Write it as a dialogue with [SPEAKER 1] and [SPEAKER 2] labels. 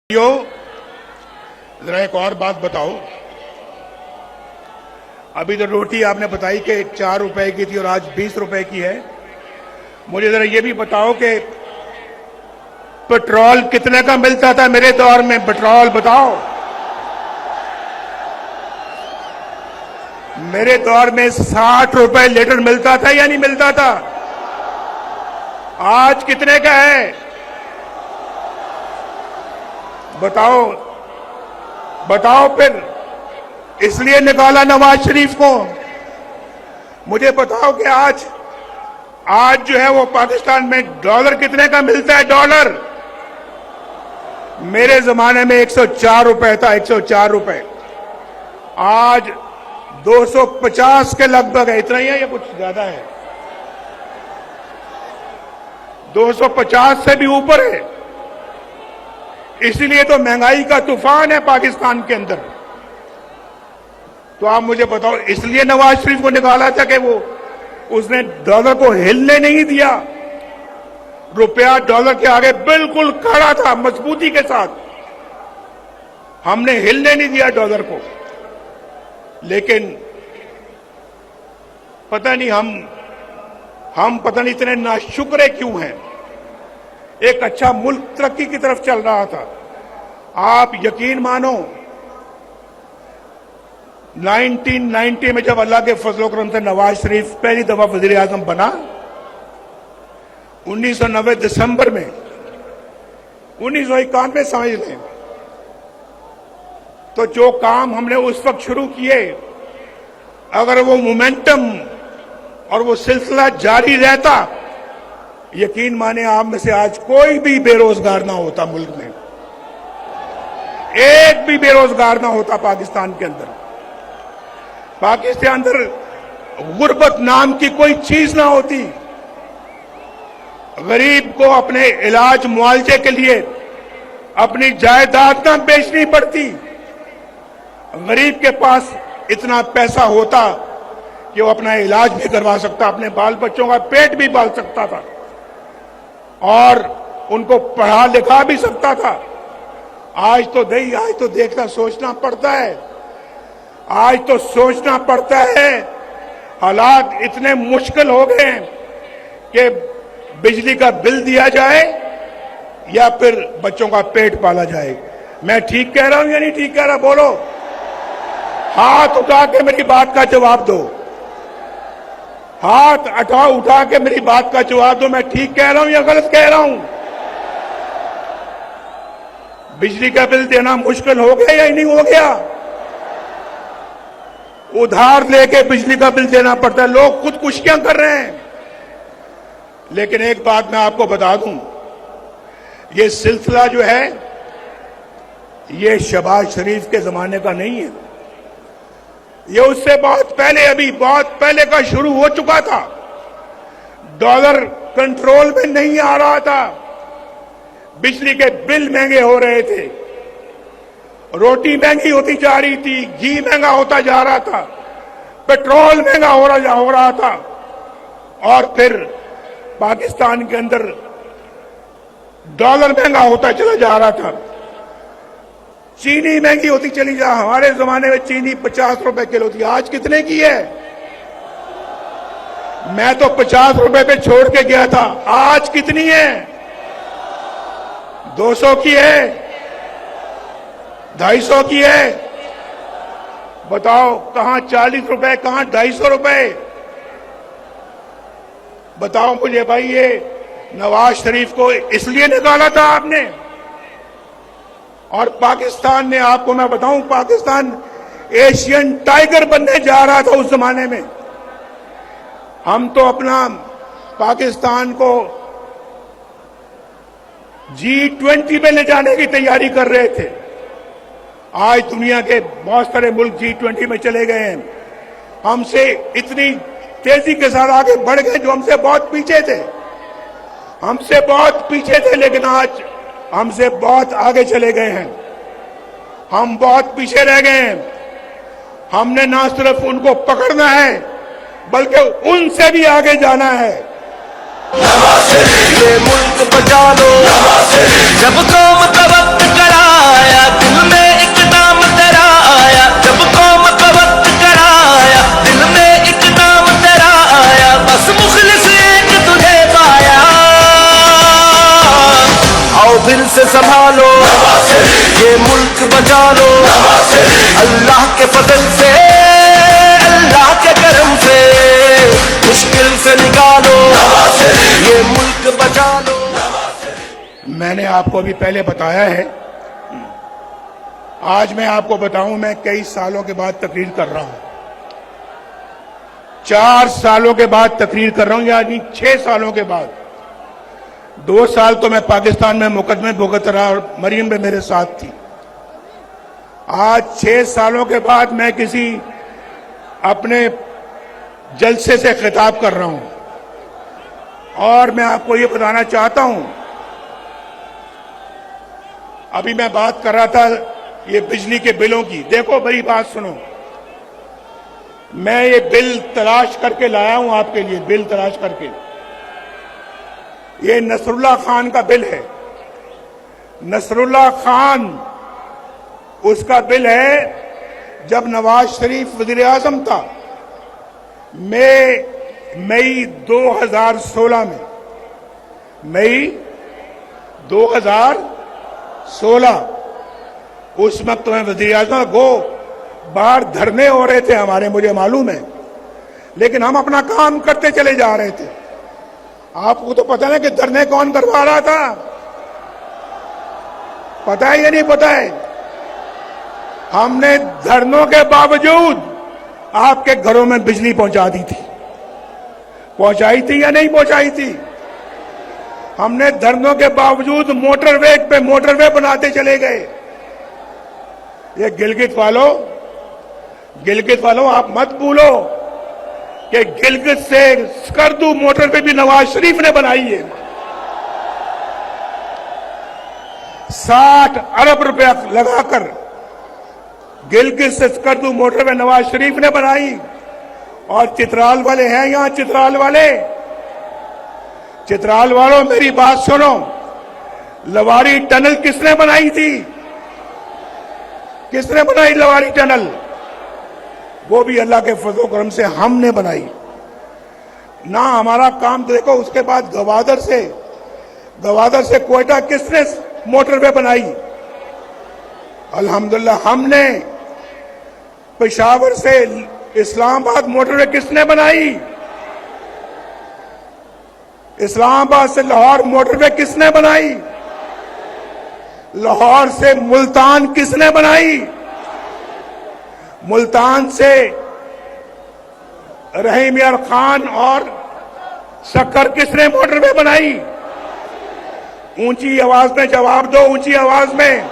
[SPEAKER 1] जरा एक और बात बताओ। अभी तो रोटी आपने बताई कि 4 रुपए की थी और आज 20 रुपए की है। मुझे जरा ये भी बताओ कि पेट्रोल कितने का मिलता था मेरे दौर में? पेट्रोल बताओ। मेरे दौर में 60 रुपए लीटर मिलता था या नहीं मिलता था? आज कितने का है बताओ? बताओ फिर। इसलिए निकाला नवाज शरीफ को। मुझे बताओ कि आज जो है वो पाकिस्तान में डॉलर कितने का मिलता है? डॉलर मेरे जमाने में 104 रुपए था, 104 रुपए। आज 250 के लगभग है। इतना ही है या कुछ ज्यादा है? 250 से भी ऊपर है। इसीलिए तो महंगाई का तूफान है पाकिस्तान के अंदर। तो आप मुझे बताओ, इसलिए नवाज शरीफ को निकाला था कि वो उसने डॉलर को हिलने नहीं दिया। रुपया डॉलर के आगे बिल्कुल खड़ा था मजबूती के साथ। हमने हिलने नहीं दिया डॉलर को। लेकिन पता नहीं हम पता नहीं इतने नाशुक्रे क्यों हैं। एक अच्छा मुल्क तरक्की की तरफ चल रहा था। आप यकीन मानो 1990 में जब अल्लाह के फजल करम से नवाज शरीफ पहली दफा वजीर आजम बना, 1990 दिसंबर में, 1991 समझ लें, तो जो काम हमने उस वक्त शुरू किए, अगर वो मोमेंटम और वो सिलसिला जारी रहता, यकीन माने आप में से आज कोई भी बेरोजगार ना होता। मुल्क में एक भी बेरोजगार ना होता। पाकिस्तान के अंदर गुर्बत नाम की कोई चीज ना होती। गरीब को अपने इलाज मुआवजे के लिए अपनी जायदाद ना बेचनी पड़ती। गरीब के पास इतना पैसा होता कि वो अपना इलाज भी करवा सकता, अपने बाल बच्चों का पेट भी पाल सकता था और उनको पढ़ा लिखा भी सकता था। आज तो देखना सोचना पड़ता है। आज तो सोचना पड़ता है। हालात इतने मुश्किल हो गए हैं कि बिजली का बिल दिया जाए या फिर बच्चों का पेट पाला जाए। मैं ठीक कह रहा हूं या नहीं ठीक कह रहा? बोलो, हाथ उठा के मेरी बात का जवाब दो। हाथ उठा के मेरी बात का जवाब दो। मैं ठीक कह रहा हूं या गलत कह रहा हूं? बिजली का बिल देना मुश्किल हो गया या नहीं हो गया? उधार लेके बिजली का बिल देना पड़ता है। लोग खुदकुशियां कर रहे हैं। लेकिन एक बात मैं आपको बता दूं, ये सिलसिला जो है ये शहबाज शरीफ के जमाने का नहीं है। ये उससे बहुत पहले का शुरू हो चुका था। डॉलर कंट्रोल में नहीं आ रहा था। बिजली के बिल महंगे हो रहे थे, रोटी महंगी होती जा रही थी, घी महंगा होता जा रहा था, पेट्रोल महंगा हो रहा था। और फिर पाकिस्तान के अंदर डॉलर महंगा होता चला जा रहा था। चीनी महंगी होती चली जा। हमारे जमाने में चीनी 50 रुपए किलो थी। आज कितने की है? मैं तो 50 रुपए पे छोड़ के गया था। आज कितनी है? 200 की है, 250 की है। बताओ, कहां 40 रुपए, कहां 250 रुपए? बताओ मुझे भाई। ये नवाज शरीफ को इसलिए निकाला था आपने। और पाकिस्तान ने, आपको मैं बताऊं, पाकिस्तान एशियन टाइगर बनने जा रहा था उस जमाने में। हम तो अपना पाकिस्तान को G20 में ले जाने की तैयारी कर रहे थे। आज दुनिया के बहुत सारे मुल्क G20 में चले गए हैं। हमसे इतनी तेजी के साथ आगे बढ़ गए जो हमसे बहुत पीछे थे। लेकिन आज हमसे बहुत आगे चले गए हैं। हम बहुत पीछे रह गए हैं। हमने ना सिर्फ उनको पकड़ना है बल्कि उनसे भी आगे जाना है।
[SPEAKER 2] मुल्क बचा लो जब कौम का वक्त करा ये मुल्क बचा लो अल्लाह के फजल से, अल्लाह के करम से, मुश्किल से निकालो ये मुल्क बचा लो।
[SPEAKER 1] मैंने आपको अभी पहले बताया है, आज मैं आपको बताऊं, मैं कई सालों के बाद तकरीर कर रहा हूं। 4 सालों के बाद तकरीर कर रहा हूं, यानी 6 सालों के बाद। 2 साल तो मैं पाकिस्तान में मुकदमे भुगत रहा और मरीम में मेरे साथ थी। आज 6 सालों के बाद मैं किसी अपने जलसे से खिताब कर रहा हूं और मैं आपको ये बताना चाहता हूं, अभी मैं बात कर रहा था ये बिजली के बिलों की। देखो मेरी बात सुनो, मैं ये बिल तलाश करके लाया हूं आपके लिए, बिल तलाश करके। ये नसरुल्लाह खान का बिल है। नसरुल्लाह खान उसका बिल है जब नवाज शरीफ वजीर आजम था, मई 2016 में, मई 2016 उस वक्त मैं वजीर आजम को बाहर धरने हो रहे थे हमारे, मुझे मालूम है, लेकिन हम अपना काम करते चले जा रहे थे। आपको तो पता है कि धरने कौन करवा रहा था, पता है या नहीं पता है? हमने धरनों के बावजूद आपके घरों में बिजली पहुंचा दी थी। पहुंचाई थी या नहीं पहुंचाई थी? हमने धरनों के बावजूद मोटरवे पे मोटरवे बनाते चले गए। ये गिलगित वालों आप मत भूलो कि गिलगित से स्कर्दू मोटरवे भी नवाज शरीफ ने बनाई है। 60 अरब रुपया लगाकर गिलगित से स्कर्दू मोटरवे नवाज शरीफ ने बनाई। और चित्राल वाले हैं यहां, चित्राल वालों मेरी बात सुनो, लवारी टनल किसने बनाई थी? किसने बनाई लवारी टनल? वो भी अल्लाह के फजल करम से हमने बनाई ना। हमारा काम देखो, उसके बाद गवादर से कोयटा किसने मोटरवे बनाई? अल्हम्दुलिल्लाह हमने। पेशावर से इस्लामाबाद मोटरवे किसने बनाई? इस्लामाबाद से लाहौर मोटरवे किसने बनाई? लाहौर से मुल्तान किसने बनाई? मुल्तान से रहीम यार खान और शक्कर किसने मोटरवे बनाई? ऊंची आवाज में जवाब दो, ऊंची आवाज में।